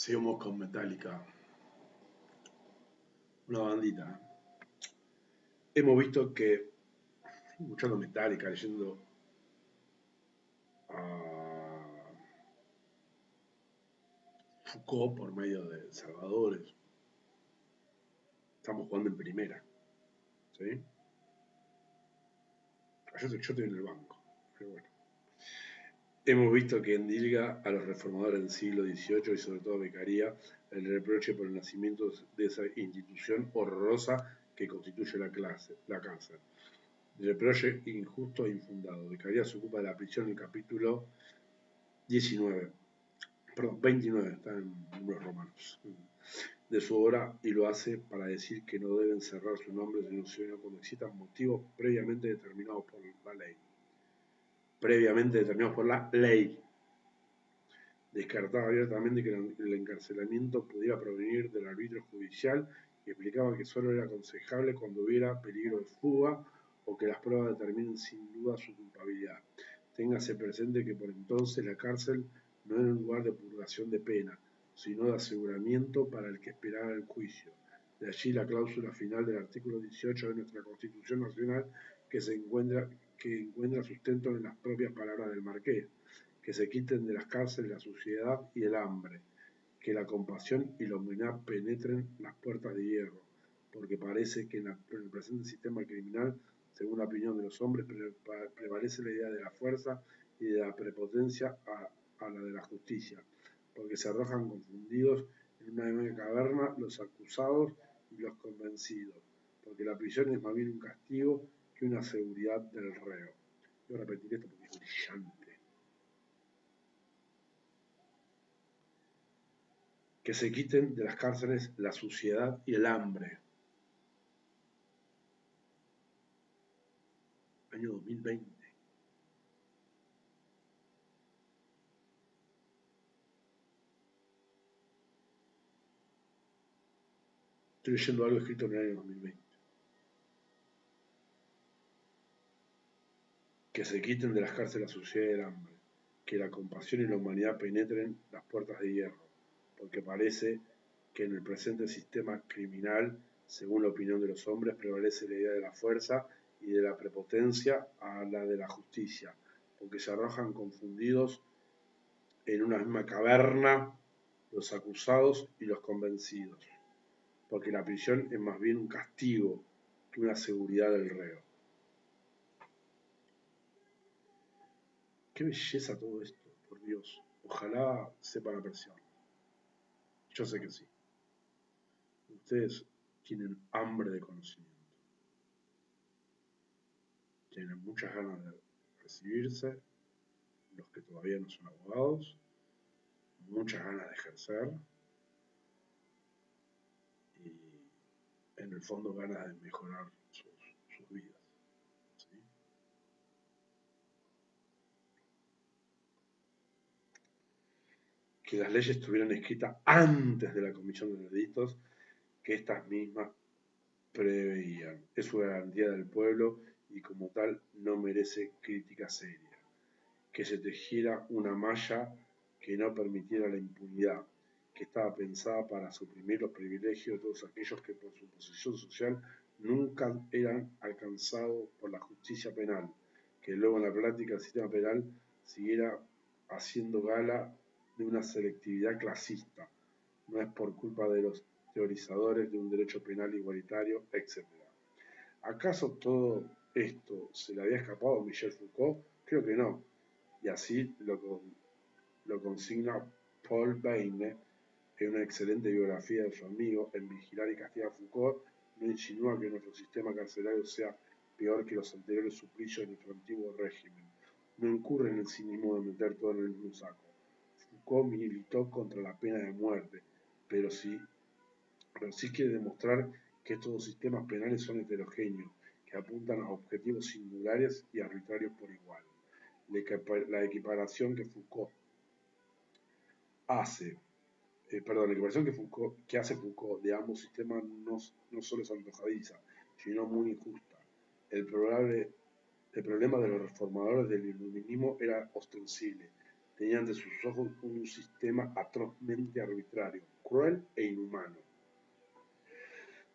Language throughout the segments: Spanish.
Seguimos con Metallica, una bandita. Hemos visto que, escuchando Metallica, leyendo a Foucault por medio de Salvadores, estamos jugando en primera. ¿Sí? Yo estoy en el banco, pero bueno. Hemos visto que endilga a los reformadores del siglo XVIII y sobre todo a Beccaria el reproche por el nacimiento de esa institución horrorosa que constituye la cárcel. Reproche injusto e infundado. Beccaria se ocupa de la prisión en el capítulo 19, perdón, 29, está en números romanos, de su obra, y lo hace para decir que no deben cerrar sus nombres sino cuando existan motivos previamente determinados por la ley. Previamente determinados por la ley. Descartaba abiertamente que el encarcelamiento pudiera provenir del arbitrio judicial y explicaba que solo era aconsejable cuando hubiera peligro de fuga o que las pruebas determinen sin duda su culpabilidad. Téngase presente que por entonces la cárcel no era un lugar de purgación de pena, sino de aseguramiento para el que esperaba el juicio. De allí la cláusula final del artículo 18 de nuestra Constitución Nacional que encuentra sustento en las propias palabras del Marqués: que se quiten de las cárceles la suciedad y el hambre, que la compasión y la humanidad penetren las puertas de hierro, porque parece que en el presente sistema criminal, según la opinión de los hombres, prevalece la idea de la fuerza y de la prepotencia a la de la justicia, porque se arrojan confundidos en una misma caverna los acusados y los convencidos, porque la prisión es más bien un castigo que una seguridad del reo. Voy a repetir esto porque es brillante. Que se quiten de las cárceles la suciedad y el hambre. Año 2020. Estoy leyendo algo escrito en el año 2020. Que se quiten de las cárceles la suciedad y el hambre. Que la compasión y la humanidad penetren las puertas de hierro. Porque parece que en el presente sistema criminal, según la opinión de los hombres, prevalece la idea de la fuerza y de la prepotencia a la de la justicia, porque se arrojan confundidos en una misma caverna los acusados y los convencidos, porque la prisión es más bien un castigo que una seguridad del reo. Qué belleza todo esto, por Dios. Ojalá sepan apreciar. Yo sé que sí. Ustedes tienen hambre de conocimiento. Tienen muchas ganas de recibirse, los que todavía no son abogados, muchas ganas de ejercer y en el fondo ganas de mejorar sus vidas. ¿Sí? Que las leyes estuvieran escritas antes de la comisión de delitos que estas mismas preveían. Es una garantía del pueblo y como tal no merece crítica seria. Que se tejiera una malla que no permitiera la impunidad, que estaba pensada para suprimir los privilegios de todos aquellos que por su posición social nunca eran alcanzados por la justicia penal, que luego en la práctica del sistema penal siguiera haciendo gala de una selectividad clasista. No es por culpa de los teorizadores de un derecho penal igualitario, etc. ¿Acaso todo esto se le había escapado a Michel Foucault? Creo que no. Y así lo consigna Paul Baine en una excelente biografía de su amigo en Vigilar y castigar a Foucault. No insinúa que nuestro sistema carcelario sea peor que los anteriores suplicios de nuestro antiguo régimen. No incurre en el cinismo de meter todo en el mismo saco. Foucault militó contra la pena de muerte, pero sí quiere demostrar que estos dos sistemas penales son heterogéneos, que apuntan a objetivos singulares y arbitrarios por igual. La equiparación que Foucault hace, que hace Foucault de ambos sistemas no solo es antojadiza, sino muy injusta. El problema de los reformadores del iluminismo era ostensible. tenía ante sus ojos un sistema atrozmente arbitrario, cruel e inhumano.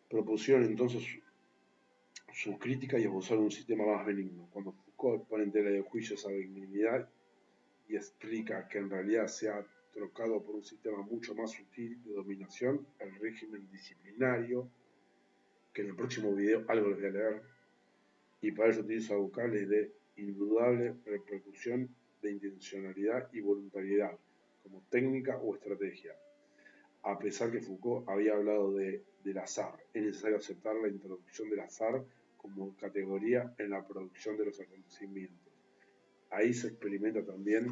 Propusieron entonces su crítica y abusaron un sistema más benigno. Cuando Foucault pone en tela de juicio esa benignidad y explica que en realidad se ha trocado por un sistema mucho más sutil de dominación, el régimen disciplinario, que en el próximo video algo les voy a leer, y para eso utiliza vocales de indudable repercusión de intencionalidad y voluntariedad, como técnica o estrategia. A pesar que Foucault había hablado del azar, es necesario aceptar la introducción del azar como categoría en la producción de los acontecimientos. Ahí se experimenta también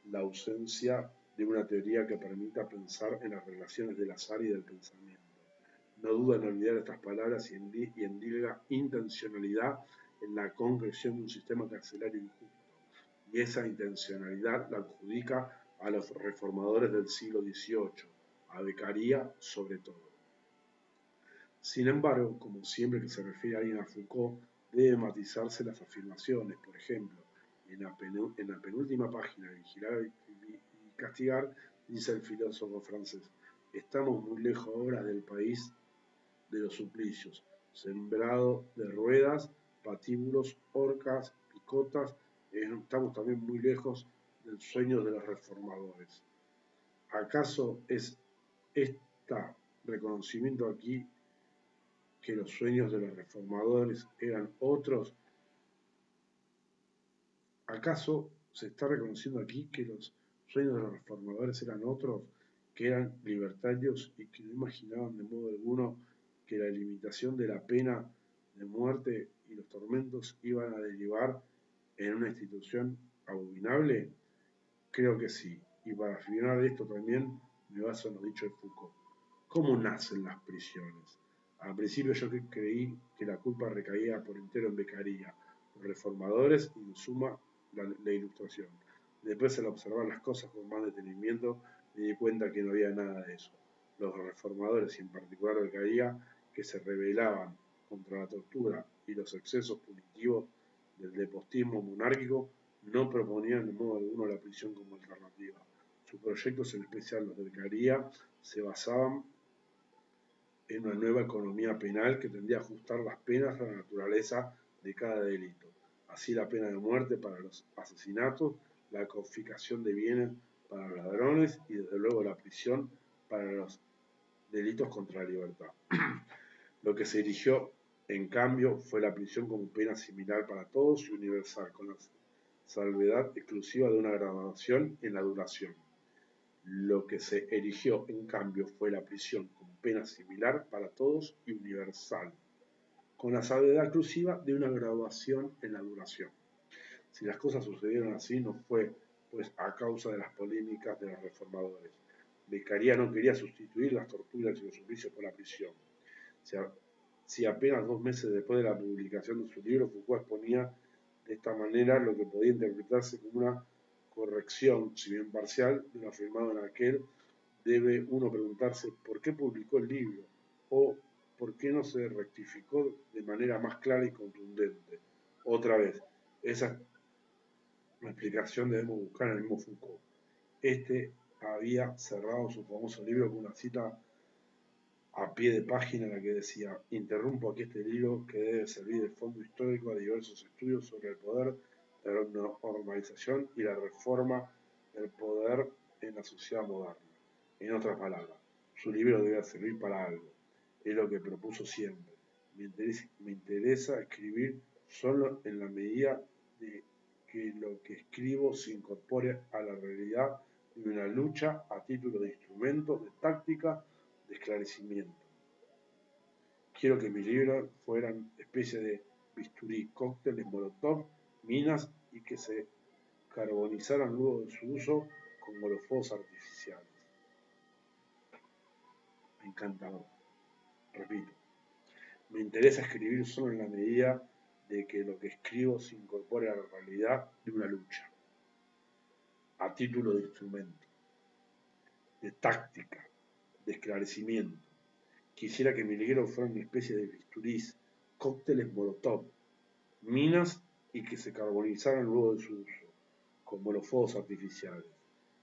la ausencia de una teoría que permita pensar en las relaciones del azar y del pensamiento. No duda en olvidar estas palabras y endilga intencionalidad en la concreción de un sistema carcelario injusto. Y esa intencionalidad la adjudica a los reformadores del siglo XVIII, a Beccaria sobre todo. Sin embargo, como siempre que se refiere a alguien a Foucault, debe matizarse las afirmaciones. Por ejemplo, en la penúltima página de Vigilar y Castigar, dice el filósofo francés: estamos muy lejos ahora del país de los suplicios, sembrado de ruedas, patíbulos, horcas, picotas. Estamos también muy lejos del sueño de los reformadores. ¿Acaso es este reconocimiento aquí que los sueños de los reformadores eran otros? ¿Acaso se está reconociendo aquí que los sueños de los reformadores eran otros, que eran libertarios y que no imaginaban de modo alguno que la limitación de la pena de muerte y los tormentos iban a derivar en una institución abominable? Creo que sí. Y para afirmar esto también me baso en los dichos de Foucault. ¿Cómo nacen las prisiones? Al principio yo creí que la culpa recaía por entero en Beccaria, los reformadores y en suma la Ilustración. Después, al observar las cosas con más detenimiento, me di cuenta que no había nada de eso. Los reformadores, y en particular Beccaria, que se rebelaban contra la tortura y los excesos punitivos del despotismo monárquico, no proponían de modo alguno la prisión como alternativa. Sus proyectos, en especial los de Beccaria, se basaban en una nueva economía penal que tendía a ajustar las penas a la naturaleza de cada delito. Así, la pena de muerte para los asesinatos, la confiscación de bienes para los ladrones y desde luego la prisión para los delitos contra la libertad. Lo que se erigió, en cambio, fue la prisión como pena similar para todos y universal, con la salvedad exclusiva de una graduación en la duración. Lo que se erigió, en cambio, fue la prisión como pena similar para todos y universal, con la salvedad exclusiva de una graduación en la duración. Si las cosas sucedieron así, no fue pues a causa de las polémicas de los reformadores. Beccaria no quería sustituir las torturas y los suplicios por la prisión. Si apenas 2 meses después de la publicación de su libro, Foucault exponía de esta manera lo que podía interpretarse como una corrección, si bien parcial, de lo afirmado en aquel, debe uno preguntarse por qué publicó el libro o por qué no se rectificó de manera más clara y contundente. Otra vez, esa explicación debemos buscar en el mismo Foucault. Este había cerrado su famoso libro con una cita a pie de página en la que decía: interrumpo aquí este libro que debe servir de fondo histórico a diversos estudios sobre el poder de la normalización y la reforma del poder en la sociedad moderna. En otras palabras, su libro debe servir para algo. Es lo que propuso siempre. Me interesa escribir solo en la medida de que lo que escribo se incorpore a la realidad de una lucha a título de instrumento, de táctica, de esclarecimiento. Quiero que mis libros fueran especie de bisturí, cócteles molotov, minas y que se carbonizaran luego de su uso como los fuegos artificiales. Encantador. Repito, me interesa escribir solo en la medida de que lo que escribo se incorpore a la realidad de una lucha, a título de instrumento, de táctica, de esclarecimiento. Quisiera que mi libro fuera una especie de bisturís, cócteles molotov, minas y que se carbonizaran luego de su uso, como los fuegos artificiales.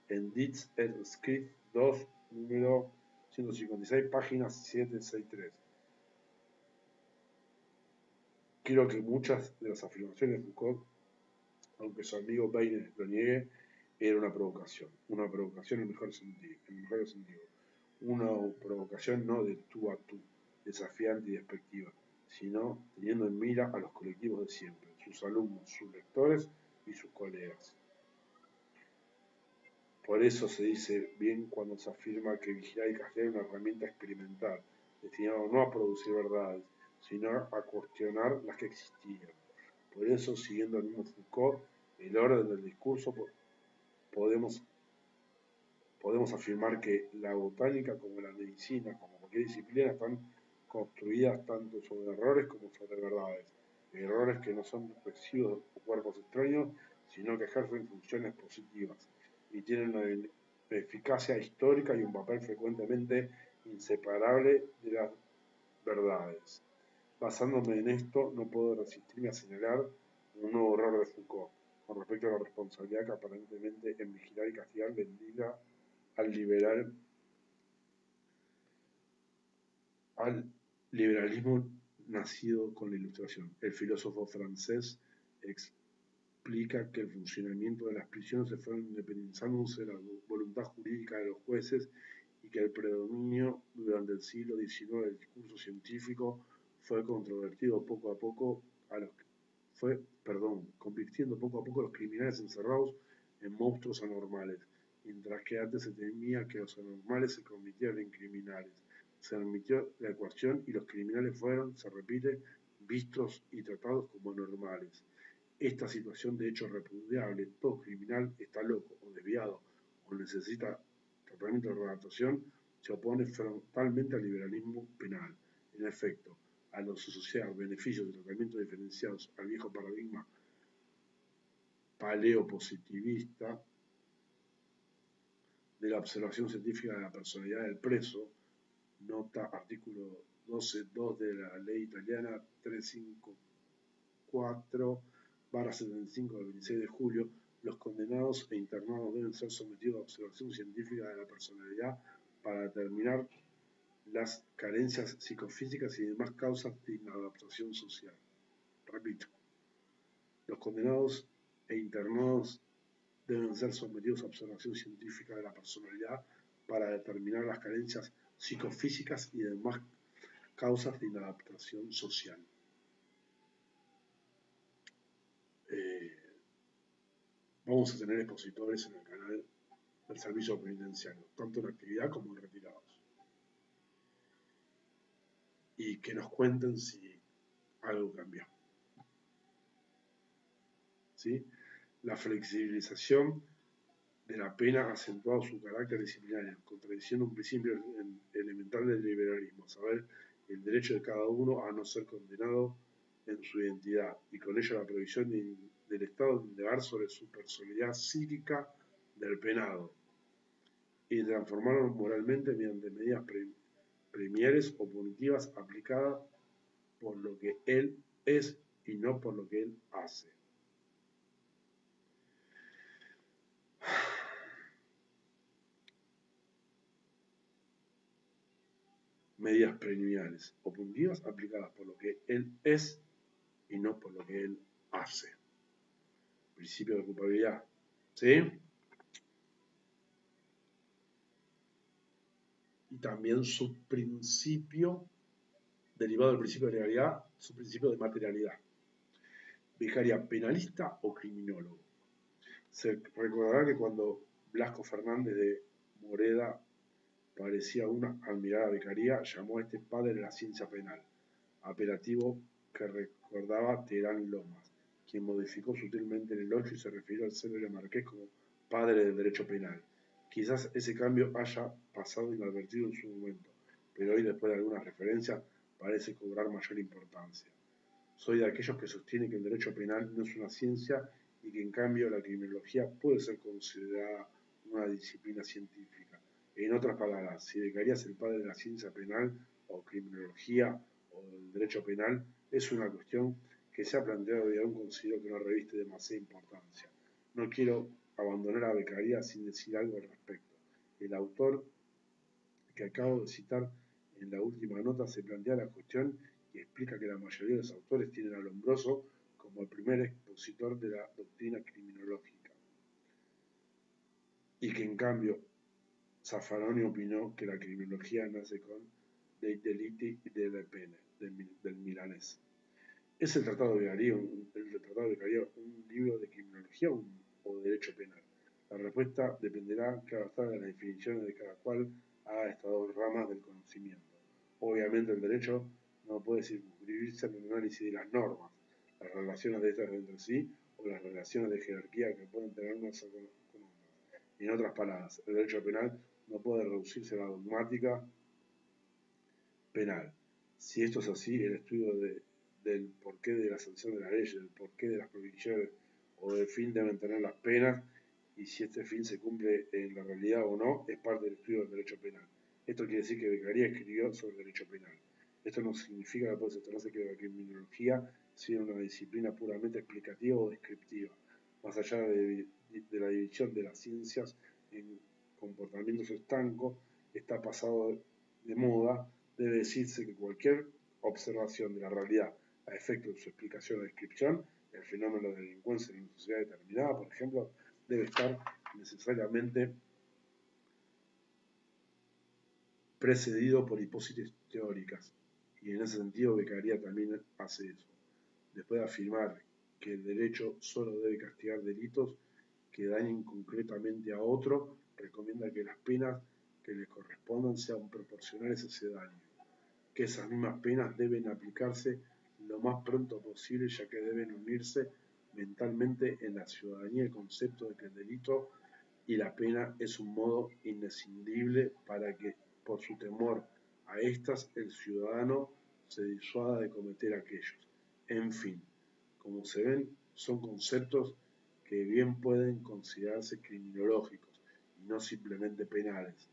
En Deeds et Script 2, número 156, página 763. Creo que muchas de las afirmaciones de Foucault, aunque su amigo Baines lo niegue, era una provocación en el mejor sentido, una provocación no de tú a tú, desafiante y despectiva, sino teniendo en mira a los colectivos de siempre, sus alumnos, sus lectores y sus colegas. Por eso se dice bien cuando se afirma que vigilar y castigar es una herramienta experimental, destinada no a producir verdades, sino a cuestionar las que existían. Por eso, siguiendo el mismo Foucault, el orden del discurso, podemos, podemos afirmar que la botánica como la medicina, como cualquier disciplina, están construidas tanto sobre errores como sobre verdades. Errores que no son residuos o cuerpos extraños, sino que ejercen funciones positivas y tienen una eficacia histórica y un papel frecuentemente inseparable de las verdades. Basándome en esto, no puedo resistirme a señalar un nuevo error de Foucault con respecto a la responsabilidad que aparentemente en vigilar y castigar bendiga al liberalismo nacido con la Ilustración. El filósofo francés explica que el funcionamiento de las prisiones se fue independizándose de la voluntad jurídica de los jueces y que el predominio durante el siglo XIX del discurso científico fue controvertido poco a poco a los convirtiendo poco a poco a los criminales encerrados en monstruos anormales, mientras que antes se temía que los anormales se convirtieran en criminales. Se admitió la ecuación y los criminales fueron, se repite, vistos y tratados como anormales. Esta situación de hecho repudiable, todo criminal está loco o desviado o necesita tratamiento de readaptación, se opone frontalmente al liberalismo penal. En efecto, al asociar beneficios de tratamiento diferenciados al viejo paradigma paleopositivista de la observación científica de la personalidad del preso, nota artículo 12.2 de la ley italiana 354/75 del 26 de julio, los condenados e internados deben ser sometidos a observación científica de la personalidad para determinar las carencias psicofísicas y demás causas de inadaptación social. Repito, los condenados e internados deben ser sometidos a observación científica de la personalidad para determinar las carencias psicofísicas y demás causas de inadaptación social. Vamos a tener expositores en el canal del servicio penitenciario, tanto en actividad como en retirados. Y que nos cuenten si algo cambió. ¿Sí? La flexibilización de la pena ha acentuado su carácter disciplinario, contradiciendo un principio elemental del liberalismo, a saber, el derecho de cada uno a no ser condenado en su identidad, y con ello la prohibición del Estado de indagar sobre su personalidad psíquica del penado, y transformarlo moralmente mediante medidas premiales o punitivas aplicadas por lo que él es y no por lo que él hace. Medidas premiales o punitivas aplicadas por lo que él es y no por lo que él hace. Principio de culpabilidad. ¿Sí? Y también su principio, derivado del principio de legalidad, su principio de materialidad. Vicaria penalista o criminólogo. Se recordará que cuando Blasco Fernández de Moreda parecía una admirada vicaría, llamó a este padre de la ciencia penal, apelativo que recordaba Terán Lomas, quien modificó sutilmente el elogio y se refirió al célebre marqués como padre del derecho penal. Quizás ese cambio haya pasado inadvertido en su momento, pero hoy, después de algunas referencias, parece cobrar mayor importancia. Soy de aquellos que sostienen que el derecho penal no es una ciencia y que en cambio la criminología puede ser considerada una disciplina científica. En otras palabras, si Beccaria es el padre de la ciencia penal o criminología o del derecho penal, es una cuestión que se ha planteado y aún considero que no reviste demasiada importancia. no quiero abandonar a Beccaria sin decir algo al respecto. El autor que acabo de citar en la última nota se plantea la cuestión y explica que la mayoría de los autores tienen a Lombroso como el primer expositor de la doctrina criminológica, y que en cambio Zaffaroni opinó que la criminología nace con Dei delitti e delle pene del milanés. ¿Es el Tratado de Beccaria un libro de criminología o de derecho penal? La respuesta dependerá, claro está, de las definiciones de cada cual a estas dos ramas del conocimiento. Obviamente el derecho no puede circunscribirse al análisis de las normas, las relaciones de estas entre sí o las relaciones de jerarquía que pueden tener unas con otras. En otras palabras, el derecho penal no puede reducirse a la dogmática penal. Si esto es así, el estudio del porqué de la sanción de la ley, del porqué de las prohibiciones o del fin deben tener las penas, y si este fin se cumple en la realidad o no, es parte del estudio del derecho penal. Esto quiere decir que Beccaria escribió sobre derecho penal. Esto no significa que puede sostenerse que la criminología sea una disciplina puramente explicativa o descriptiva. Más allá de la división de las ciencias en comportamientos estancos, está pasado de moda. Debe decirse que cualquier observación de la realidad a efecto de su explicación o descripción, el fenómeno de la delincuencia en una sociedad determinada, por ejemplo, debe estar necesariamente precedido por hipótesis teóricas. Y en ese sentido Beccaria también hace eso. Después de afirmar que el derecho solo debe castigar delitos que dañen concretamente a otro, recomienda que las penas que le correspondan sean proporcionales a ese daño, que esas mismas penas deben aplicarse lo más pronto posible, ya que deben unirse mentalmente en la ciudadanía el concepto de que el delito y la pena es un modo imprescindible para que, por su temor a estas, el ciudadano se disuada de cometer aquellos. En fin, como se ven, son conceptos que bien pueden considerarse criminológicos y no simplemente penales.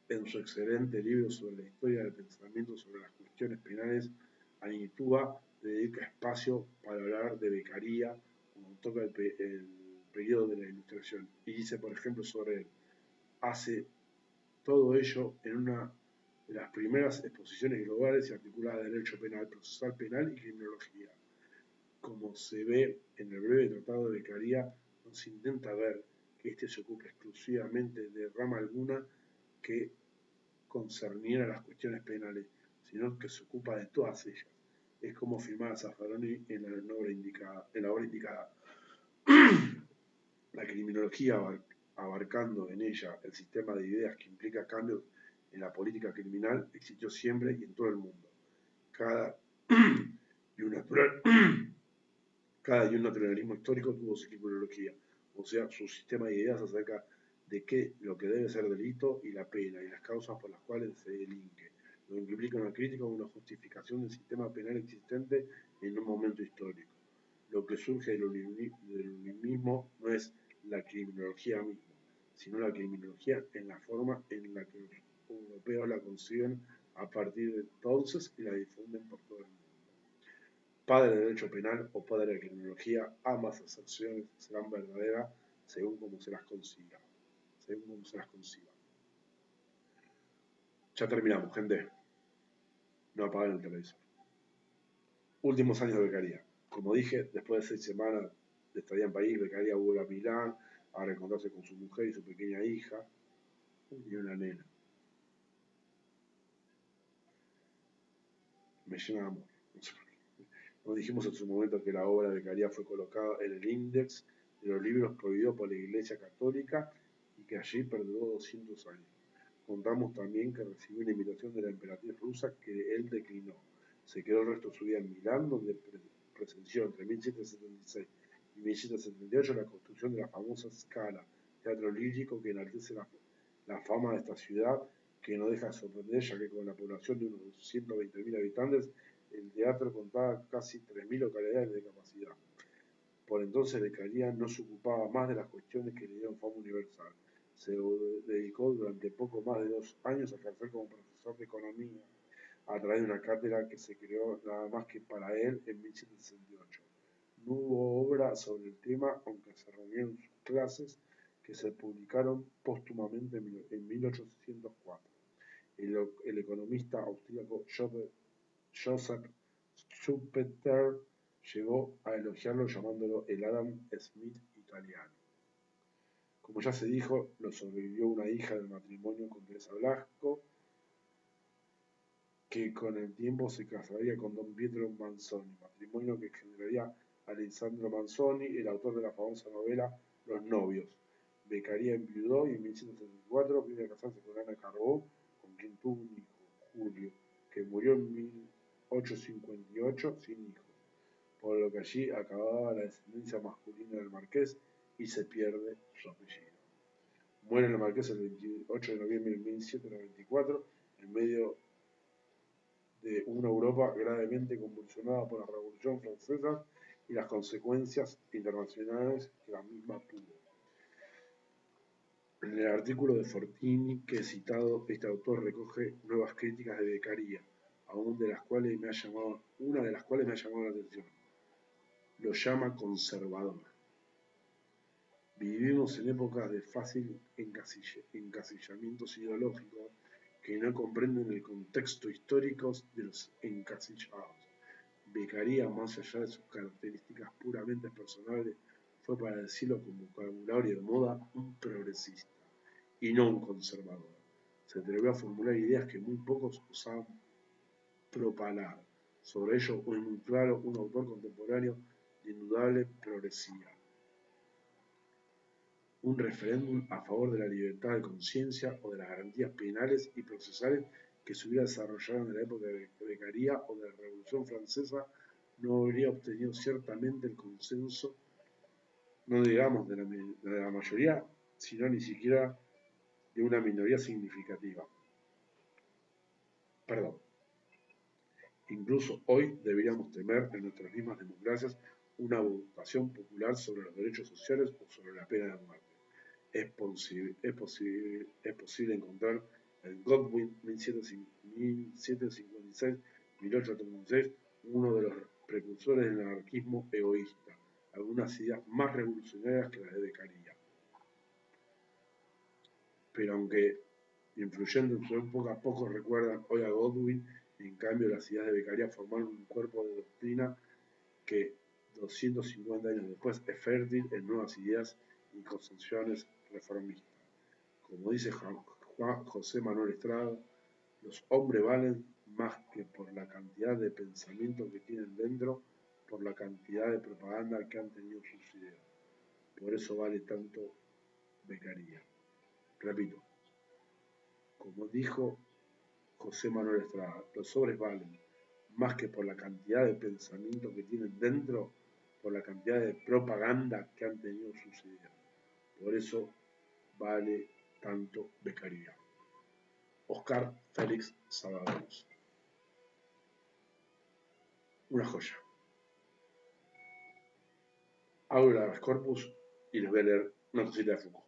En su excelente libro sobre la historia del pensamiento sobre las cuestiones penales, Anitúa dedica espacio para hablar de Beccaria cuando toca el periodo de la Ilustración, y dice, por ejemplo, sobre él: hace todo ello en una de las primeras exposiciones globales y articuladas de derecho penal, procesal penal y criminología. Como se ve en el breve tratado de Beccaria, no se intenta ver que éste se ocupe exclusivamente de rama alguna que concerniera las cuestiones penales, sino que se ocupa de todas ellas. Es como afirmaba Zaffaroni en la obra indicada. La criminología, abarcando en ella el sistema de ideas que implica cambios en la política criminal, existió siempre y en todo el mundo. Cada y un naturalismo histórico tuvo su criminología, o sea, su sistema de ideas acerca de qué lo que debe ser delito y la pena, y las causas por las cuales se delinque, lo que implica una crítica o una justificación del sistema penal existente en un momento histórico. Lo que surge del unionismo no es la criminología misma, sino la criminología en la forma en la que los europeos la conciben a partir de entonces y la difunden por todo el mundo. Padre del derecho penal o padre de la criminología, ambas acepciones serán verdaderas según como se las consiga. Ya terminamos, gente. No apaguen el televisor. Últimos años de Beccaria. Como dije, después de 6 semanas de estadía en París, Beccaria vuelve a Milán a reencontrarse con su mujer y su pequeña hija. Y una nena. Me llena de amor. Nos dijimos en su momento que la obra de Beccaria fue colocada en el índice de los libros prohibidos por la Iglesia Católica y que allí perduró 200 años. Contamos también que recibió una invitación de la emperatriz rusa que él declinó. Se quedó el resto de su vida en Milán, donde presenció entre 1776 y 1778 la construcción de la famosa Scala, teatro lírico que enaltece la fama de esta ciudad, que no deja de sorprender, ya que con la población de unos 120.000 habitantes, el teatro contaba casi 3.000 localidades de capacidad. Por entonces Beccaria no se ocupaba más de las cuestiones que le dieron fama universal. Se dedicó durante poco más de 2 años a ejercer como profesor de economía a través de una cátedra que se creó nada más que para él en 1768. No hubo obra sobre el tema, aunque se reunieron sus clases, que se publicaron póstumamente en 1804. El economista austríaco Joseph Schumpeter llegó a elogiarlo llamándolo el Adam Smith italiano. Como ya se dijo, lo sobrevivió una hija del matrimonio con Teresa Blasco, que con el tiempo se casaría con don Pietro Manzoni, matrimonio que generaría a Alessandro Manzoni, el autor de la famosa novela Los novios. Beccaria enviudó y en 1174 vino a casarse con Ana Carbó, con quien tuvo un hijo, Julio, que murió en 1858 sin hijos, por lo que allí acababa la descendencia masculina del marqués y se pierde su apellido. Muere el marqués el 28 de noviembre de 1794 en medio de una Europa gravemente convulsionada por la Revolución Francesa y las consecuencias internacionales que la misma tuvo. En el artículo de Fortini que he citado, este autor recoge nuevas críticas de Beccaria, una de las cuales me ha llamado la atención. Lo llama conservador. Vivimos en épocas de fácil encasillamientos ideológicos que no comprenden el contexto histórico de los encasillados. Beccaria, más allá de sus características puramente personales, fue, para decirlo con vocabulario de moda, un progresista y no un conservador. Se atrevió a formular ideas que muy pocos osaban propalar. Sobre ello, fue muy claro un autor contemporáneo de indudable progresía. Un referéndum a favor de la libertad de conciencia o de las garantías penales y procesales que se hubiera desarrollado en la época de Beccaria o de la Revolución Francesa no habría obtenido ciertamente el consenso, no digamos de la mayoría, sino ni siquiera de una minoría significativa. Perdón. Incluso hoy deberíamos temer en nuestras mismas democracias una votación popular sobre los derechos sociales o sobre la pena de muerte. Es posible encontrar en Godwin 1756-1836 uno de los precursores del anarquismo egoísta, algunas ideas más revolucionarias que las de Beccaria. Pero aunque influyendo en su época, pocos recuerdan hoy a Godwin, y en cambio las ideas de Beccaria formaron un cuerpo de doctrina que 250 años después es fértil en nuevas ideas y concepciones reformistas. Como dice José Manuel Estrada, los hombres valen más que por la cantidad de pensamiento que tienen dentro, por la cantidad de propaganda que han tenido sus ideas. Por eso vale tanto Beccaria. Repito, como dijo José Manuel Estrada, los hombres valen más que por la cantidad de pensamiento que tienen dentro, por la cantidad de propaganda que han tenido sus ideas. Por eso vale tanto Beccaria. Oscar Félix Saladares. Una joya. Hablo de Corpus y les voy a leer una cosita de Foucault.